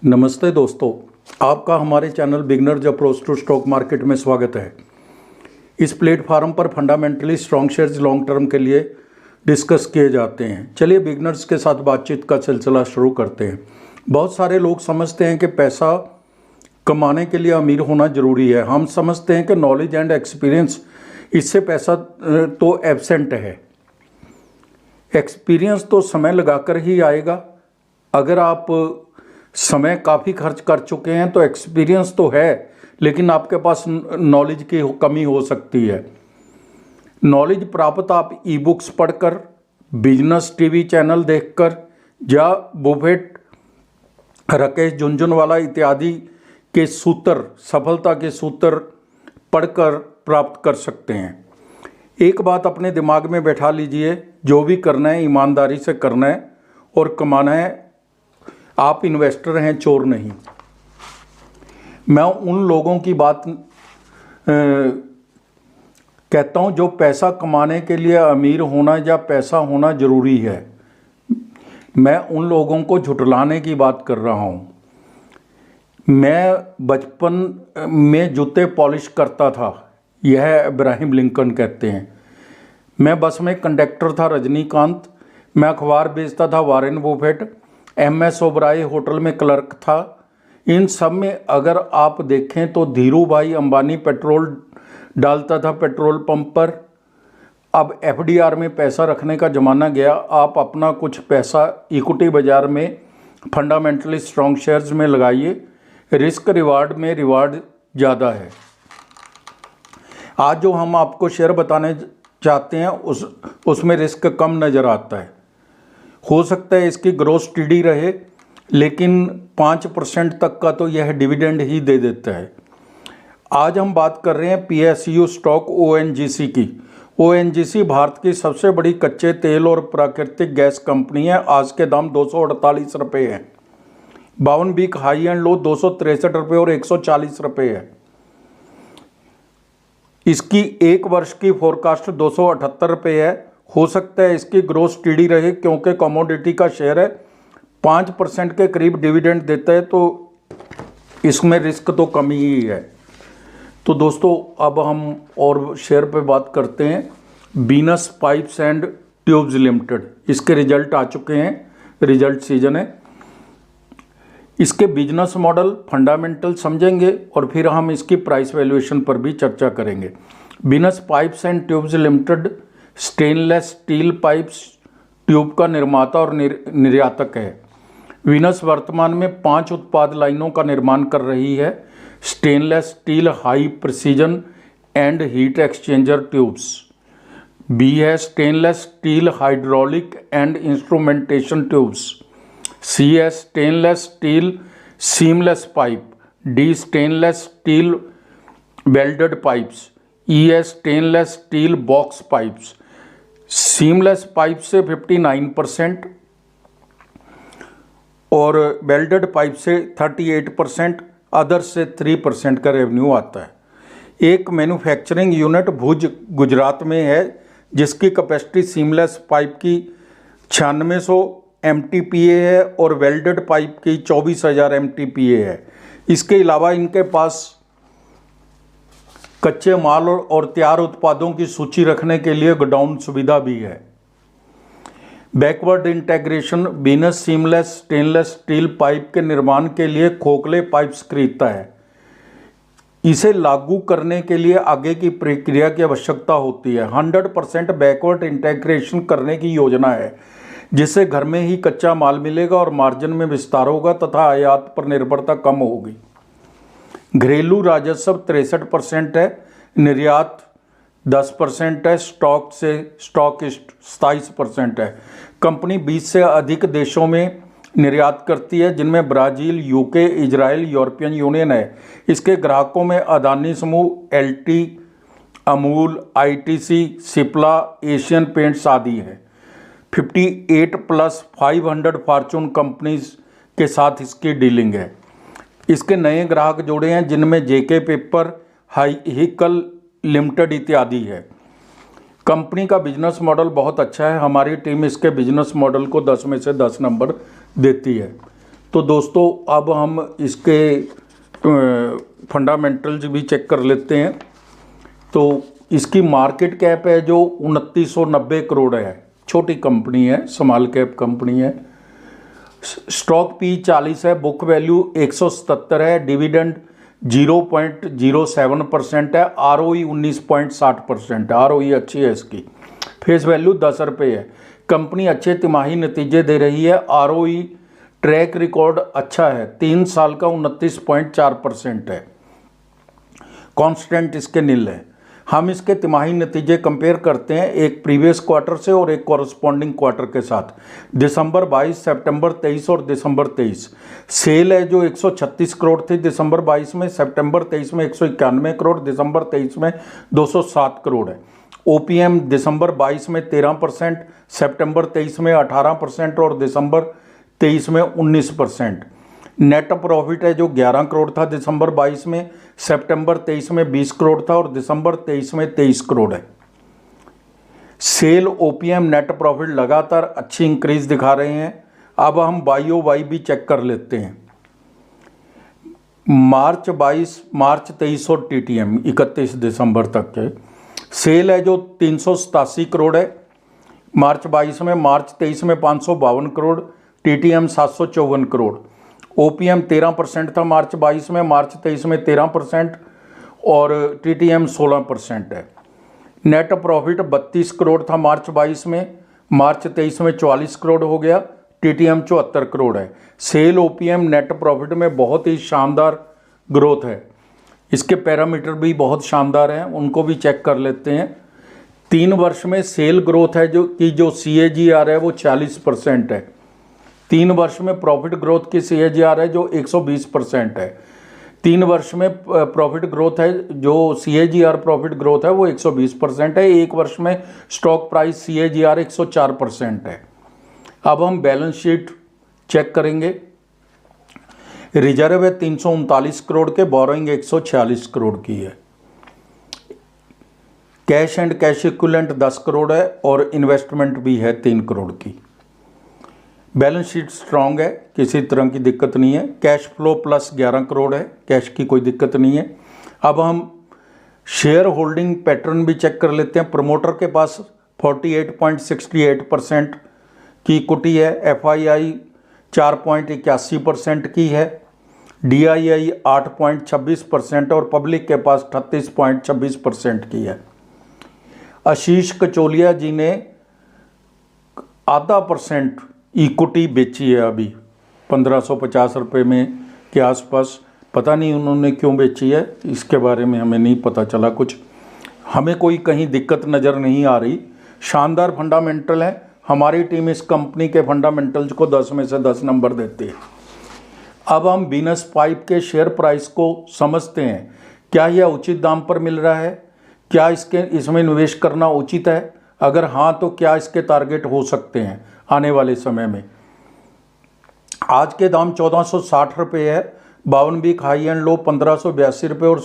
नमस्ते दोस्तों, आपका हमारे channel beginners approach to stock market में स्वागत है। इस प्लेटफार्म पर fundamentally strong shares long term के लिए डिस्कस किए जाते हैं। चलिए बिगनर्स के साथ बातचीत का सिलसिला शुरू करते हैं। बहुत सारे लोग समझते हैं कि पैसा कमाने के लिए अमीर होना ज़रूरी है। हम समझते हैं कि नॉलेज एंड एक्सपीरियंस इससे पैसा तो एब्सेंट है। एक्सपीरियंस तो समय लगाकर ही आएगा। अगर आप समय काफ़ी खर्च कर चुके हैं तो एक्सपीरियंस तो है, लेकिन आपके पास नॉलेज की कमी हो सकती है। नॉलेज प्राप्त आप ई बुक्स पढ़कर, बिजनेस टीवी चैनल देखकर या बुफेट, राकेश झुनझुनवाला इत्यादि के सूत्र, सफलता के सूत्र पढ़कर प्राप्त कर सकते हैं। एक बात अपने दिमाग में बैठा लीजिए, जो भी करना है ईमानदारी से करना है और कमाना है। आप इन्वेस्टर हैं, चोर नहीं। मैं उन लोगों की बात कहता हूं जो पैसा कमाने के लिए अमीर होना या पैसा होना ज़रूरी है। मैं उन लोगों को झुठलाने की बात कर रहा हूं। मैं बचपन में जूते पॉलिश करता था, यह इब्राहिम लिंकन कहते हैं। मैं बस में कंडक्टर था, रजनीकांत। मैं अखबार बेचता था, Warren Buffett. MS Oberoi hotel में क्लर्क था। इन सब में अगर आप देखें तो धीरू भाई अंबानी पेट्रोल डालता था पेट्रोल पंप पर। अब FDR में पैसा रखने का ज़माना गया। आप अपना कुछ पैसा इक्विटी बाज़ार में फंडामेंटली स्ट्रॉन्ग शेयर्स में लगाइए। रिस्क रिवार्ड में रिवार्ड ज़्यादा है। आज जो हम आपको शेयर बताने चाहते हैं उसमें रिस्क कम नज़र आता है। हो सकता है इसकी ग्रोथ स्टेडी रहे, लेकिन 5% तक का तो यह डिविडेंड ही दे देता है। आज हम बात कर रहे हैं PSU स्टॉक ONGC की। ONGC भारत की सबसे बड़ी कच्चे तेल और प्राकृतिक गैस कंपनी है। आज के दाम 248 रुपये है। 52 वीक हाई एंड लो 263 रुपये और 140 रुपये है। इसकी एक वर्ष की फोरकास्ट 278 रुपये है। हो सकता है इसकी ग्रोथ स्टेडी रहे, क्योंकि कमोडिटी का शेयर है। 5% के करीब डिविडेंड देता है, तो इसमें रिस्क तो कम ही है। तो दोस्तों, अब हम और शेयर पे बात करते हैं। Venus pipes and tubes limited, इसके रिजल्ट आ चुके हैं, रिजल्ट सीजन है। इसके बिजनेस मॉडल, फंडामेंटल समझेंगे और फिर हम इसकी प्राइस वैल्यूएशन पर भी चर्चा करेंगे। Venus pipes and tubes limited stainless steel pipes tube का निर्माता और निर्यातक है। वीनस वर्तमान में 5 उत्पाद लाइनों का निर्माण कर रही है। Stainless steel high precision and heat exchanger tubes. B है stainless steel hydraulic and instrumentation tubes. C है stainless steel seamless pipe. D stainless steel welded pipes. E है stainless steel box pipes. Seamless pipe से 59% और welded pipe से 38%, others से 3% का revenue आता है। एक मैन्युफैक्चरिंग यूनिट भुज गुजरात में है, जिसकी कैपेसिटी सीमलेस पाइप की 9600 MTPA है और वेल्डेड पाइप की 24,000 MTPA है। इसके अलावा इनके पास कच्चे माल और तैयार उत्पादों की सूची रखने के लिए गोडाउन सुविधा भी है। Backward integration Venus seamless stainless steel pipe के निर्माण के लिए खोखले पाइप्स खरीदता है। इसे लागू करने के लिए आगे की प्रक्रिया की आवश्यकता होती है। 100% बैकवर्ड इंटीग्रेशन करने की योजना है, जिससे घर में ही कच्चा माल मिलेगा और मार्जिन में विस्तार होगा तथा आयात पर निर्भरता कम होगी। घरेलू राजस्व 63% है, निर्यात 10% है, स्टॉक 27% है। कंपनी 20 से अधिक देशों में निर्यात करती है, जिनमें Brazil, UK, Israel, European union है। इसके ग्राहकों में अदानी समूह, LT, Amul, ITC, Cipla, Asian paints आदि है। 58+500 फॉर्चून कंपनीज के साथ इसकी डीलिंग है। इसके नए ग्राहक जोड़े हैं, जिनमें JK पेपर, हाईकल लिमिटेड इत्यादि है। कंपनी का बिजनेस मॉडल बहुत अच्छा है। हमारी टीम इसके बिजनेस मॉडल को 10 में से 10 नंबर देती है। तो दोस्तों अब हम इसके फंडामेंटल्स भी चेक कर लेते हैं। तो इसकी मार्केट कैप है जो 2990 करोड़ है, छोटी कंपनी है, स्मॉल कैप कंपनी है। स्टॉक पी 40 है, बुक वैल्यू 177 है, डिविडेंड 0.07% है, आरओई 19.60% है, आरओई अच्छी है इसकी। फेस वैल्यू 10 रुपये है। कंपनी अच्छे तिमाही नतीजे दे रही है। आरओई ट्रैक रिकॉर्ड अच्छा है, 3 साल का 29.4% है। कांस्टेंट इसके नील है। हम इसके तिमाही नतीजे कंपेयर करते हैं एक प्रीवियस क्वार्टर से और एक कॉरस्पॉन्डिंग क्वार्टर के साथ। दिसंबर 22, सितंबर 23 और दिसंबर 23। सेल है जो 136 करोड़ थी दिसंबर 22 में, सितंबर 23 में 191 करोड़, दिसंबर 23 में 207 करोड़ है। ओपीएम दिसंबर 22 में 13%, सितंबर 23 में 18% और दिसंबर 23 में 19%। नेट प्रॉफिट है जो 11 करोड़ था दिसंबर 22 में, सितंबर 23 में 20 करोड़ था और दिसंबर 23 में 23 करोड़ है। सेल, ओपीएम, नेट प्रॉफिट लगातार अच्छी इंक्रीज दिखा रहे हैं। अब हम YOY भी चेक कर लेते हैं। मार्च 22, मार्च 23 और टीटीएम 31 दिसंबर तक के। सेल है जो 387 करोड़ है मार्च 22 में, मार्च 23 में 552 करोड़, टीटीएम 754 करोड़। ओपीएम 13% था मार्च 22 में, मार्च 23 में 13% और टीटीएम 16% है। नेट प्रॉफिट 32 करोड़ था मार्च 22 में, मार्च 23 में 44 करोड़ हो गया, टीटीएम 74 करोड़ है। सेल, ओपीएम, नेट प्रॉफिट में बहुत ही शानदार ग्रोथ है। इसके पैरामीटर भी बहुत शानदार हैं, उनको भी चेक कर लेते हैं। 3 वर्ष में सेल ग्रोथ है जो CAGR है वो 40% है। 3 वर्ष में प्रॉफिट ग्रोथ की CAGR है जो 120% है। 3 वर्ष में प्रॉफिट ग्रोथ है जो CAGR प्रॉफिट ग्रोथ है वो 120% है। 1 वर्ष में स्टॉक प्राइस CAGR 104% है। अब हम बैलेंस शीट चेक करेंगे। रिजर्व है 339 करोड़ के, बोरोइंग 146 करोड़ की है। Cash and cash equivalent 10 crore है और इन्वेस्टमेंट भी है 3 करोड़ की। बैलेंस शीट स्ट्रांग है, किसी तरह की दिक्कत नहीं है। कैश फ्लो प्लस 11 करोड़ है, कैश की कोई दिक्कत नहीं है। अब हम शेयर होल्डिंग पैटर्न भी चेक कर लेते हैं। प्रमोटर के पास 48.68% की इक्विटी है, FII 4.81% की है, DII 8.26% और पब्लिक के पास 38.26% की है। आशीष कचोलिया जी ने आधा % इक्विटी बेची है अभी 1550 रुपये में के आसपास। पता नहीं उन्होंने क्यों बेची है, इसके बारे में हमें नहीं पता चला कुछ। हमें कोई कहीं दिक्कत नज़र नहीं आ रही। शानदार फंडामेंटल है। हमारी टीम इस कंपनी के फंडामेंटल्स को 10 में से 10 नंबर देती है। अब हम वीनस पाइप के शेयर प्राइस को समझते हैं। क्या यह उचित दाम पर मिल रहा है? क्या इसमें निवेश करना उचित है? अगर हाँ तो क्या इसके टारगेट हो सकते हैं आने वाले समय में? आज के दाम 1460 रुपये है। 52 वीक हाई एंड लो 1582 रुपये और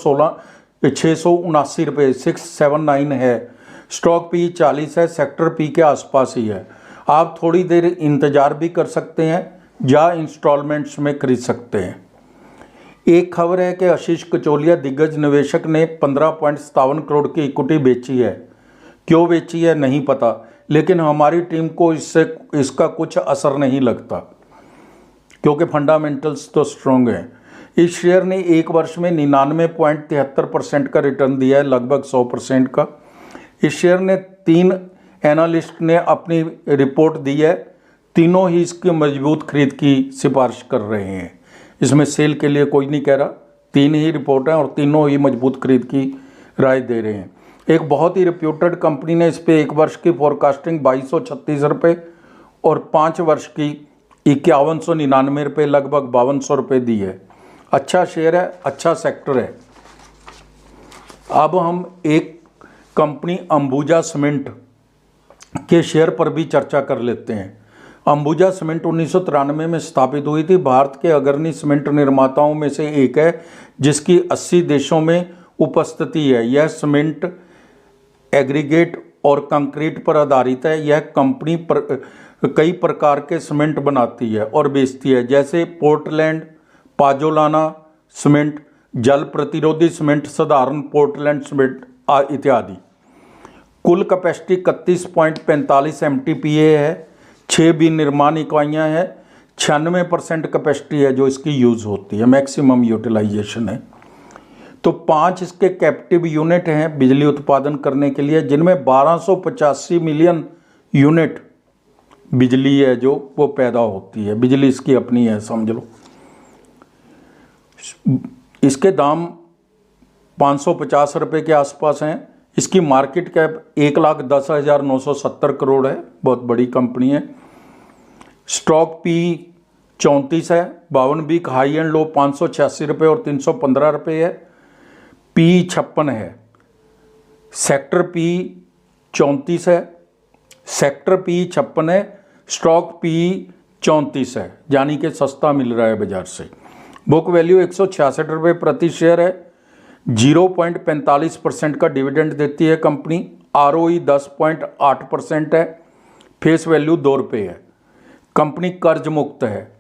679 रुपये 679 है। स्टॉक पी 40 है, सेक्टर पी के आसपास ही है। आप थोड़ी देर इंतज़ार भी कर सकते हैं या इंस्टॉलमेंट्स में खरीद सकते हैं। एक खबर है कि आशीष कचोलिया दिग्गज निवेशक ने 15.57 करोड़ की इक्विटी बेची है। क्यों बेची है नहीं पता, लेकिन हमारी टीम को इसका कुछ असर नहीं लगता क्योंकि फंडामेंटल्स तो स्ट्रॉन्ग हैं। इस शेयर ने 1 वर्ष में 99.73% का रिटर्न दिया है, लगभग 100% का। इस शेयर ने 3 एनालिस्ट ने अपनी रिपोर्ट दी है, तीनों ही इसकी मजबूत खरीद की सिफारिश कर रहे हैं। इसमें सेल के लिए कोई नहीं कह रहा, 3 ही रिपोर्ट हैं और तीनों ही मजबूत खरीद की राय दे रहे हैं। एक बहुत ही रिप्यूटेड कंपनी ने इस पर 1 वर्ष की फोरकास्टिंग 2236 रुपये और 5 वर्ष की 5199 रुपये, लगभग 5200 रुपये दी है। अच्छा शेयर है, अच्छा सेक्टर है। अब हम एक कंपनी अंबुजा सीमेंट के शेयर पर भी चर्चा कर लेते हैं। अंबुजा सीमेंट 1993 में स्थापित हुई थी। भारत के अग्रणी सीमेंट निर्माताओं में से एक है जिसकी 80 देशों में उपस्थिति है। यह सीमेंट एग्रीगेट और कंक्रीट पर आधारित है। यह कंपनी कई प्रकार के सीमेंट बनाती है और बेचती है, जैसे पोर्टलैंड, पाजोलाना सीमेंट, जल प्रतिरोधी सीमेंट, साधारण पोर्टलैंड सीमेंट इत्यादि। कुल कैपेसिटी 31.45 MTPA है। 6 विनिर्माण इकाइयाँ हैं। 96% कैपेसिटी है जो इसकी यूज़ होती है, मैक्सिमम यूटिलाइजेशन है। तो 5 इसके कैप्टिव यूनिट हैं बिजली उत्पादन करने के लिए, जिनमें 1285 मिलियन यूनिट बिजली है जो वो पैदा होती है। बिजली इसकी अपनी है, समझ लो। इसके दाम 550 रुपये के आसपास हैं। इसकी मार्केट कैप 1,10,970 करोड़ है। बहुत बड़ी कंपनी है। स्टॉक पी 34 है। 52 वीक हाई एंड लो 586 रुपये और 315 रुपये है। पी 56 है। सेक्टर पी 34 है। सेक्टर पी 56 है। स्टॉक पी 34 है, यानी कि सस्ता मिल रहा है बाजार से। बुक वैल्यू 166 रुपये प्रति शेयर है। 0.45% का डिविडेंड देती है कंपनी। ROE 10.8% है। फेस वैल्यू 2 रुपये है। कंपनी कर्ज मुक्त है।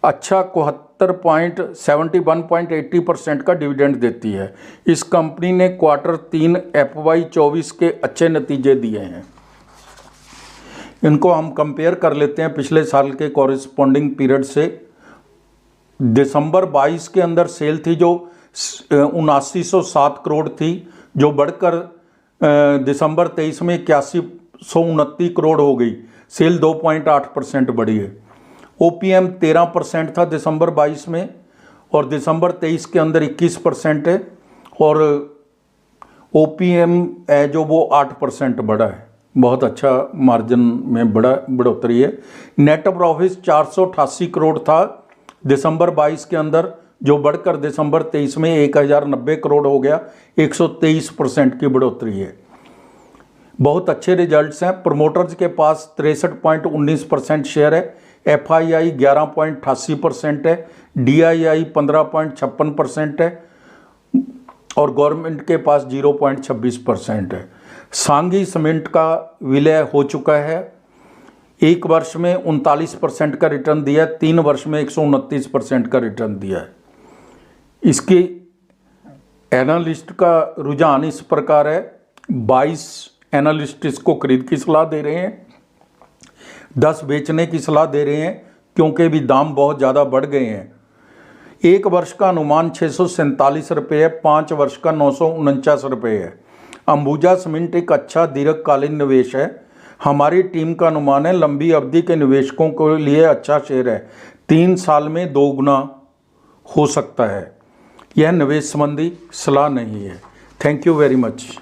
अच्छा 71.80% का डिविडेंड देती है। इस कंपनी ने Q3 FY 24 के अच्छे नतीजे दिए हैं। इनको हम कंपेयर कर लेते हैं पिछले साल के कॉरेस्पॉन्डिंग पीरियड से। दिसंबर 22 के अंदर सेल थी जो 7907 करोड़ थी, जो बढ़कर दिसंबर 23 में 8129 करोड़ हो गई। सेल 2.8% बढ़ी है। OPM 13% था दिसंबर 22 में और दिसंबर 23 के अंदर 21% है। और OPM है जो वो 8% बढ़ा है। बहुत अच्छा मार्जिन में बढ़ोतरी है। नेट प्रॉफिट 488 करोड़ था दिसंबर 22 के अंदर, जो बढ़कर दिसंबर 23 में 1090 करोड़ हो गया। 123% की बढ़ोतरी है। बहुत अच्छे रिजल्ट्स हैं। प्रमोटर्स के पास 63.19% शेयर है। FII 11.88% है। DII 15.56% है और गवर्नमेंट के पास 0.26% है। सांगी सीमेंट का विलय हो चुका है। 1 वर्ष में 39% का रिटर्न दिया है। 3 वर्ष में 129% का रिटर्न दिया है। इसकी एनालिस्ट का रुझान इस प्रकार है। 22 एनालिस्ट इसको खरीद की सलाह दे रहे हैं, 10 बेचने की सलाह दे रहे हैं, क्योंकि भी दाम बहुत ज़्यादा बढ़ गए हैं। 1 वर्ष का अनुमान 647 रुपये है। 5 वर्ष का 949 रुपये है। अंबुजा सीमेंट एक अच्छा दीर्घकालीन निवेश है। हमारी टीम का अनुमान है लंबी अवधि के निवेशकों के लिए अच्छा शेयर है। 3 साल में 2 गुना हो सकता है। यह निवेश संबंधी सलाह नहीं है। Thank you very much.